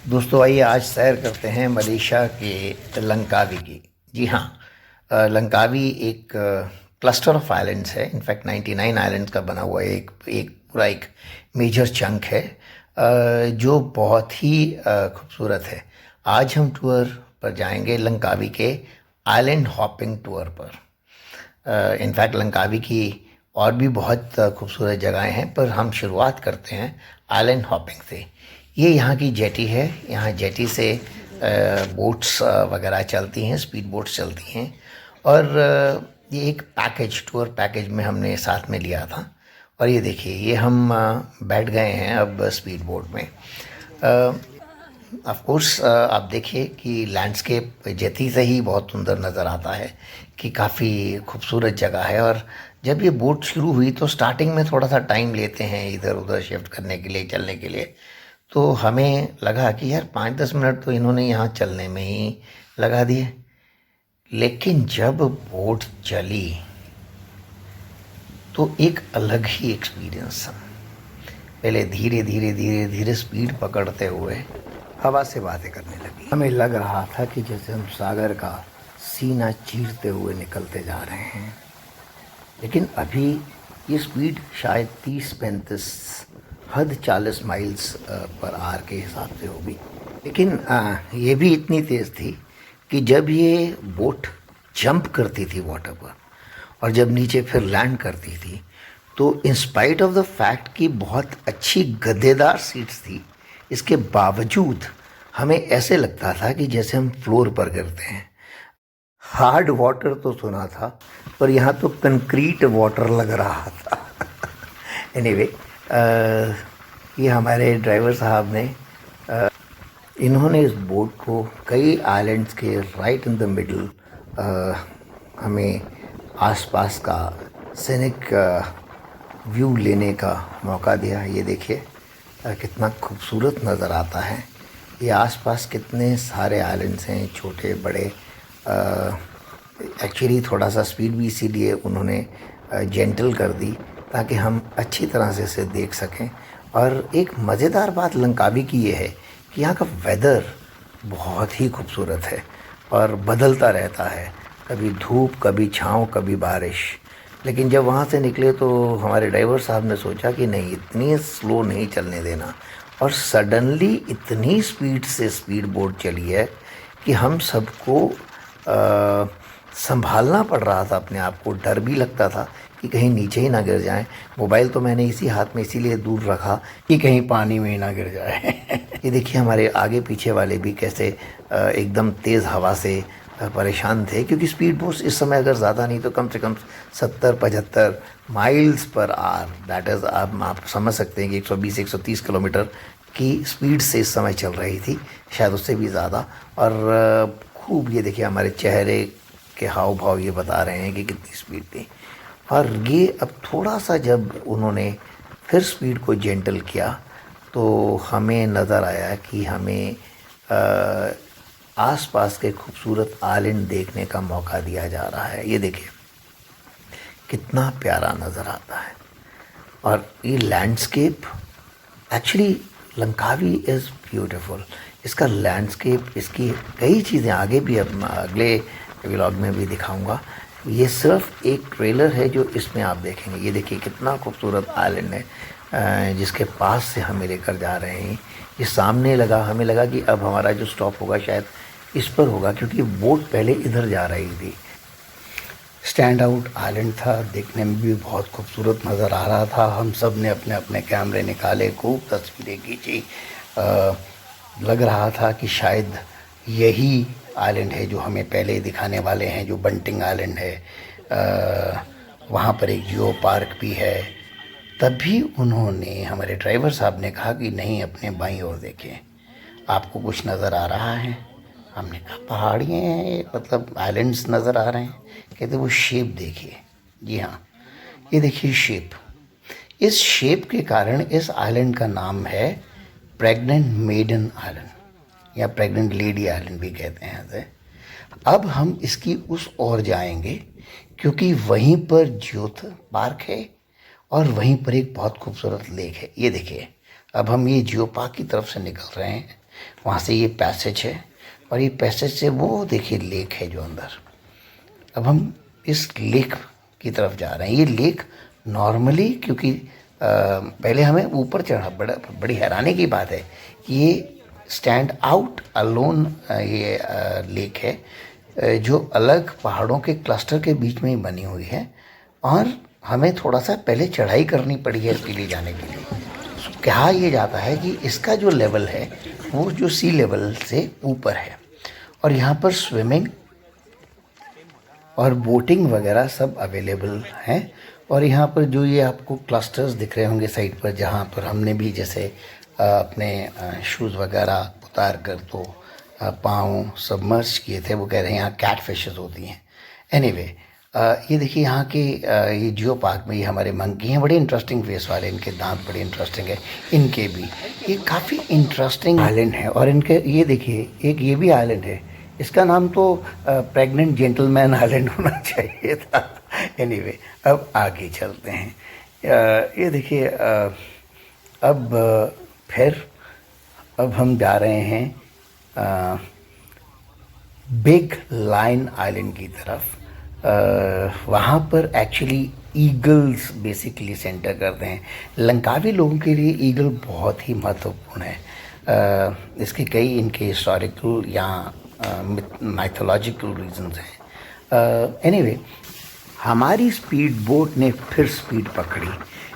दोस्तों आइए आज सैर करते हैं मलेशिया के लंकावी की। जी हाँ, लंकावी एक क्लस्टर ऑफ आइलैंड्स है। इनफैक्ट 99 आइलैंड्स का बना हुआ एक एक पूरा एक मेजर चंक है, जो बहुत ही खूबसूरत है। आज हम टूर पर जाएंगे लंकावी के आइलैंड हॉपिंग टूर पर। इनफैक्ट लंकावी की और भी बहुत खूबसूरत जगहें हैं, पर हम शुरुआत करते हैं आइलैंड हॉपिंग से। ये यहाँ की जेटी है। यहाँ जेटी से बोट्स वगैरह चलती हैं, स्पीड बोट्स चलती हैं। और ये एक पैकेज, टूर पैकेज में हमने साथ में लिया था। और ये देखिए, ये हम बैठ गए हैं अब स्पीड बोट में। ऑफ कोर्स आप देखिए कि लैंडस्केप जेती से ही बहुत सुंदर नज़र आता है, कि काफ़ी खूबसूरत जगह है। और जब ये बोट शुरू हुई तो स्टार्टिंग में थोड़ा सा टाइम लेते हैं इधर उधर शिफ्ट करने के लिए, चलने के लिए। तो हमें लगा कि यार 5-10 मिनट तो इन्होंने यहाँ चलने में ही लगा दिए। लेकिन जब बोट चली तो एक अलग ही एक्सपीरियंस था। पहले धीरे धीरे धीरे धीरे स्पीड पकड़ते हुए हवा से बातें करने लगी। हमें लग रहा था कि जैसे हम सागर का सीना चीरते हुए निकलते जा रहे हैं। लेकिन अभी ये स्पीड शायद 30-35, हद 40 माइल्स पर आवर के हिसाब से होगी। लेकिन ये भी इतनी तेज़ थी कि जब ये बोट जंप करती थी वाटर पर और जब नीचे फिर लैंड करती थी, तो in spite of the fact कि बहुत अच्छी गद्देदार सीट्स थी, इसके बावजूद हमें ऐसे लगता था कि जैसे हम फ्लोर पर गिरते हैं। हार्ड वाटर तो सुना था, पर यहाँ तो कंक्रीट वाटर लग रहा था। एनीवे, ये हमारे ड्राइवर साहब ने इन्होंने इस बोट को कई आइलैंड्स के राइट इन द मिडल हमें आसपास का सीनिक व्यू लेने का मौका दिया। ये देखिए कितना खूबसूरत नज़र आता है। ये आसपास कितने सारे आइलैंड्स हैं, छोटे बड़े। एक्चुअली थोड़ा सा स्पीड भी इसीलिए उन्होंने जेंटल कर दी ताकि हम अच्छी तरह से इसे देख सकें। और एक मज़ेदार बात लंकावी की ये है कि यहाँ का वेदर बहुत ही खूबसूरत है और बदलता रहता है, कभी धूप, कभी छाँव, कभी बारिश। लेकिन जब वहाँ से निकले तो हमारे ड्राइवर साहब ने सोचा कि नहीं, इतनी स्लो नहीं चलने देना। और सडनली इतनी स्पीड से स्पीड बोट चली है कि हम सबको संभालना पड़ रहा था अपने आप को। डर भी लगता था कि कहीं नीचे ही ना गिर जाएं। मोबाइल तो मैंने इसी हाथ में इसीलिए दूर रखा कि कहीं पानी में ही ना गिर जाए। ये देखिए हमारे आगे पीछे वाले भी कैसे एकदम तेज़ हवा से परेशान थे, क्योंकि स्पीड बोट्स इस समय अगर ज़्यादा नहीं तो कम से कम 70-75 miles per hour, that is, आप समझ सकते हैं कि 120-130 किलोमीटर की स्पीड से इस समय चल रही थी, शायद उससे भी ज़्यादा। और खूब ये देखिए हमारे चेहरे के हाव भाव ये बता रहे हैं कि कितनी स्पीड थी। और ये अब थोड़ा सा जब उन्होंने फिर स्पीड को जेंटल किया तो हमें नज़र आया कि हमें आसपास के खूबसूरत आइलैंड देखने का मौका दिया जा रहा है। ये देखिए कितना प्यारा नज़र आता है। और ये landscape, actually Langkawi is beautiful. इसका लैंडस्केप, इसकी कई चीज़ें आगे भी अब अगले व्लॉग में भी दिखाऊंगा। ये सिर्फ एक ट्रेलर है जो इसमें आप देखेंगे। ये देखिए कितना खूबसूरत आइलैंड है जिसके पास से हमें लेकर जा रहे हैं। ये सामने लगा, हमें लगा कि अब हमारा जो स्टॉप होगा शायद इस पर होगा, क्योंकि बोट पहले इधर जा रही थी। स्टैंड आउट आइलैंड था, देखने में भी बहुत खूबसूरत नज़र आ रहा था। हम सब ने अपने अपने कैमरे निकाले, खूब तस्वीरें खींची। लग रहा था कि शायद यही आइलैंड है जो हमें पहले दिखाने वाले हैं, जो बंटिंग आइलैंड है। वहाँ पर एक जियो पार्क भी है। तभी उन्होंने, हमारे ड्राइवर साहब ने कहा कि नहीं, अपने बाईं ओर देखें, आपको कुछ नज़र आ रहा है? हमने कहा पहाड़ियाँ हैं, मतलब आइलैंड्स नज़र आ रहे हैं। कहते वो शेप देखिए। जी हाँ, ये देखिए शेप। इस शेप के कारण इस आइलैंड का नाम है प्रेग्नेंट मेडन आइलैंड या प्रेग्नेंट लेडी आइलैंड भी कहते हैं ऐसे। अब हम इसकी उस ओर जाएंगे क्योंकि वहीं पर ज्योथ पार्क है और वहीं पर एक बहुत खूबसूरत लेक है। ये देखिए, अब हम ये जियो पार्क की तरफ से निकल रहे हैं वहाँ से ये पैसेज है और ये पैसेज से वो देखिए लेक है जो अंदर। अब हम इस लेक की तरफ जा रहे हैं। ये लेक नॉर्मली क्योंकि पहले हमें ऊपर चढ़ा, बड़ी हैरानी की बात है कि ये स्टैंड आउट अलोन ये लेक है जो अलग पहाड़ों के क्लस्टर के बीच में ही बनी हुई है और हमें थोड़ा सा पहले चढ़ाई करनी पड़ी है इसके लिए जाने के लिए। कहा यह जाता है कि इसका जो लेवल है वो जो सी लेवल से ऊपर है और यहाँ पर स्विमिंग और बोटिंग वगैरह सब अवेलेबल हैं। और यहाँ पर जो ये आपको क्लस्टर्स दिख रहे होंगे साइड पर, जहाँ पर हमने भी जैसे अपने शूज़ वगैरह उतार कर तो पाँव सबमर्ज किए थे, वो कह रहे हैं यहाँ कैट फिशेस होती हैं। एनीवे ये देखिए यहाँ के ये जियो पार्क में ये हमारे मंकी हैं, बड़े इंटरेस्टिंग फेस वाले, इनके दांत बड़े इंटरेस्टिंग है। इनके भी ये काफ़ी इंटरेस्टिंग आइलैंड है और इनके ये देखिए एक ये भी आइलैंड है, इसका नाम तो प्रेग्नेंट जेंटलमैन आइलैंड होना चाहिए था। एनीवे अब आगे चलते हैं। ये देखिए अब हम जा रहे हैं बिग लाइन आइलैंड की तरफ। वहाँ पर एक्चुअली ईगल्स बेसिकली सेंटर करते हैं। लंकावी लोगों के लिए ईगल बहुत ही महत्वपूर्ण है। इसके कई इनके हिस्टोरिकल या माइथोलॉजिकल रीजंस हैं। एनीवे हमारी स्पीड बोट ने फिर स्पीड पकड़ी,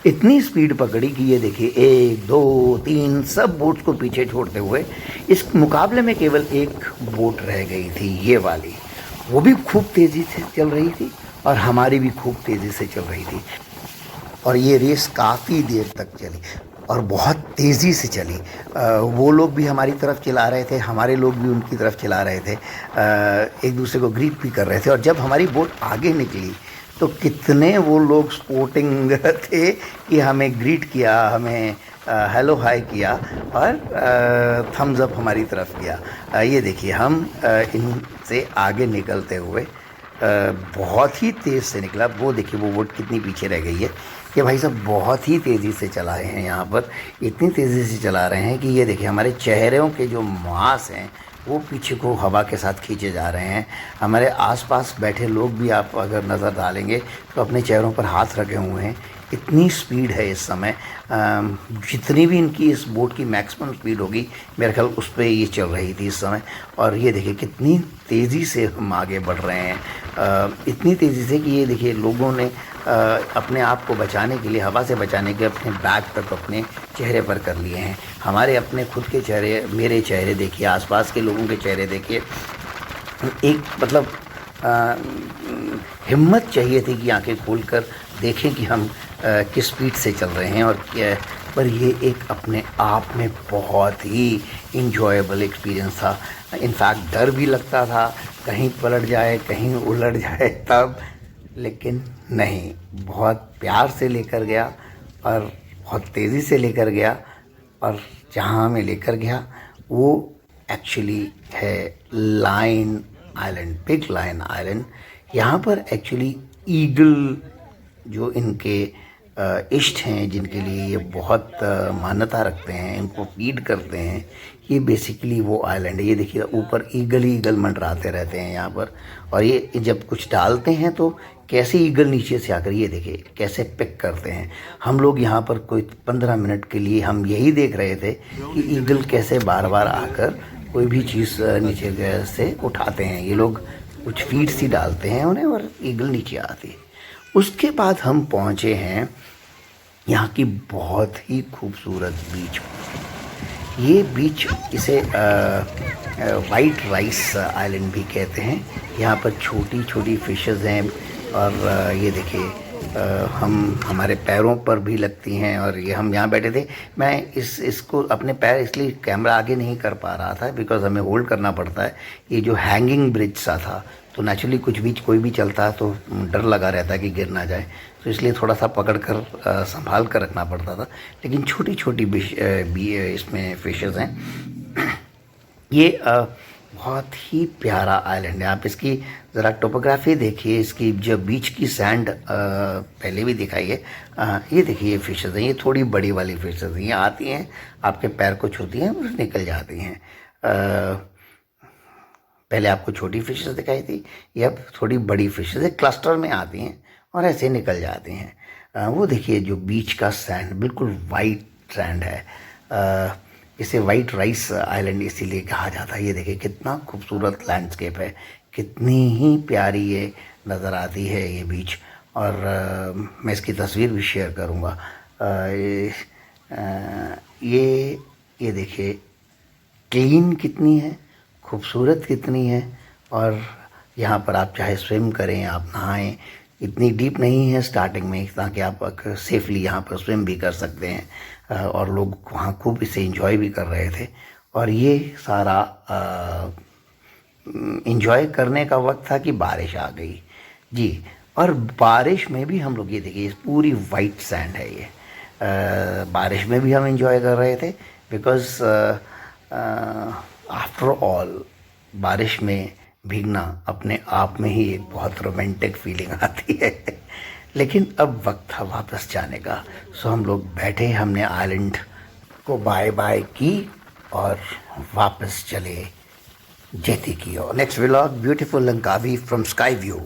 इतनी स्पीड पकड़ी कि ये देखिए 1 2 3 सब बोट्स को पीछे छोड़ते हुए इस मुकाबले में केवल एक बोट रह गई थी, ये वाली। वो भी खूब तेज़ी से चल रही थी और हमारी भी खूब तेज़ी से चल रही थी और ये रेस काफ़ी देर तक चली और बहुत तेज़ी से चली। वो लोग भी हमारी तरफ चला रहे थे, हमारे लोग भी उनकी तरफ चला रहे थे, एक दूसरे को ग्रीट भी कर रहे थे। और जब हमारी बोट आगे निकली तो कितने वो लोग स्पोर्टिंग थे कि हमें ग्रीट किया, हमें हेलो हाय किया और थम्स अप हमारी तरफ किया। ये देखिए हम इनसे आगे निकलते हुए बहुत ही तेज़ से निकला। वो देखिए वो बोट कितनी पीछे रह गई है कि भाई साहब बहुत ही तेज़ी से चलाए हैं यहाँ पर, इतनी तेज़ी से चला रहे हैं कि ये देखिए हमारे चेहरों के जो मांस हैं वो पीछे को हवा के साथ खींचे जा रहे हैं। हमारे आसपास बैठे लोग भी आप अगर नज़र डालेंगे तो अपने चेहरों पर हाथ रखे हुए हैं। इतनी स्पीड है इस समय, जितनी भी इनकी इस बोट की मैक्सिमम स्पीड होगी मेरे ख्याल उस पर ये चल रही थी इस समय। और ये देखिए कितनी तेज़ी से हम आगे बढ़ रहे हैं, इतनी तेज़ी से कि ये देखिए लोगों ने अपने आप को बचाने के लिए, हवा से बचाने के अपने बैग तक अपने चेहरे पर कर लिए हैं। हमारे अपने खुद के चेहरे, मेरे चेहरे देखिए, आसपास के लोगों के चेहरे देखिए। एक मतलब हिम्मत चाहिए थी कि आंखें खोलकर देखें कि हम किस स्पीड से चल रहे हैं और क्या। पर ये एक अपने आप में बहुत ही इंजॉयबल एक्सपीरियंस था। इनफैक्ट डर भी लगता था कहीं पलट जाए, कहीं उलट जाए तब, लेकिन नहीं, बहुत प्यार से लेकर गया और बहुत तेज़ी से लेकर गया। और जहाँ हमें लेकर गया वो एक्चुअली है line island, big line island. यहाँ पर एक्चुअली ईगल जो इनके इष्ट हैं, जिनके लिए ये बहुत मान्यता रखते हैं, इनको फीड करते हैं, ये बेसिकली वो आइलैंड है। ये देखिए ऊपर ईगल ही ईगल मंडराते रहते हैं यहाँ पर। और ये जब कुछ डालते हैं तो कैसे ईगल नीचे से आकर ये देखिए कैसे पिक करते हैं। हम लोग यहाँ पर कोई 15 मिनट के लिए हम यही देख रहे थे कि ईगल कैसे बार बार आकर कोई भी चीज़ नीचे से उठाते हैं। ये लोग कुछ फीड सी डालते हैं उन्हें और ईगल नीचे आती है। उसके बाद हम पहुँचे हैं यहाँ की बहुत ही खूबसूरत बीच। ये बीच इसे वाइट राइस आइलैंड भी कहते हैं। यहाँ पर छोटी छोटी फिशेस हैं और ये देखिए हमारे पैरों पर भी लगती हैं। और ये हम यहाँ बैठे थे, मैं इसको अपने पैर इसलिए कैमरा आगे नहीं कर पा रहा था बिकॉज़ हमें होल्ड करना पड़ता है। ये जो हैंगिंग ब्रिज सा था तो नेचुरली कुछ भी कोई भी चलता है तो डर लगा रहता है कि गिर ना जाए, तो इसलिए थोड़ा सा पकड़ कर संभाल कर रखना पड़ता था। लेकिन छोटी छोटी इसमें फिशेस हैं। ये बहुत ही प्यारा आइलैंड है। आप इसकी ज़रा टोपोग्राफी देखिए, इसकी जो बीच की सैंड पहले भी दिखाई है। ये देखिए, ये फिशेज़ हैं, ये थोड़ी बड़ी वाली फिशेज़ हैं, ये आती हैं आपके पैर को छूती हैं और निकल जाती हैं। पहले आपको छोटी फिशेज़ दिखाई थी, ये अब थोड़ी बड़ी फिशेज़ क्लस्टर में आती हैं और ऐसे निकल जाती हैं। वो देखिए जो बीच का सैंड बिल्कुल वाइट सैंड है। इसे वाइट राइस आइलैंड इसीलिए कहा जाता है। ये देखिए कितना खूबसूरत लैंडस्केप है, कितनी ही प्यारी ये नज़र आती है ये बीच। और मैं इसकी तस्वीर भी शेयर करूँगा। ये देखिए क्लीन कितनी है, खूबसूरत कितनी है। और यहाँ पर आप चाहे स्विम करें, आप नहाएं, इतनी डीप नहीं है स्टार्टिंग में, ताकि आप सेफली यहाँ पर स्विम भी कर सकते हैं। और लोग वहाँ खूब इसे एंजॉय भी कर रहे थे। और ये सारा एंजॉय करने का वक्त था कि बारिश आ गई जी। और बारिश में भी हम लोग, ये देखिए पूरी वाइट सैंड है ये। बारिश में भी हम एंजॉय कर रहे थे, बिकॉज़ आफ्टर ऑल बारिश में भीगना अपने आप में ही एक बहुत रोमांटिक फीलिंग आती है। लेकिन अब वक्त था वापस जाने का। सो हम लोग बैठे, हमने आइलैंड को बाय बाय की और वापस चले जेती की ओर। Next vlog beautiful Langkawi from sky view.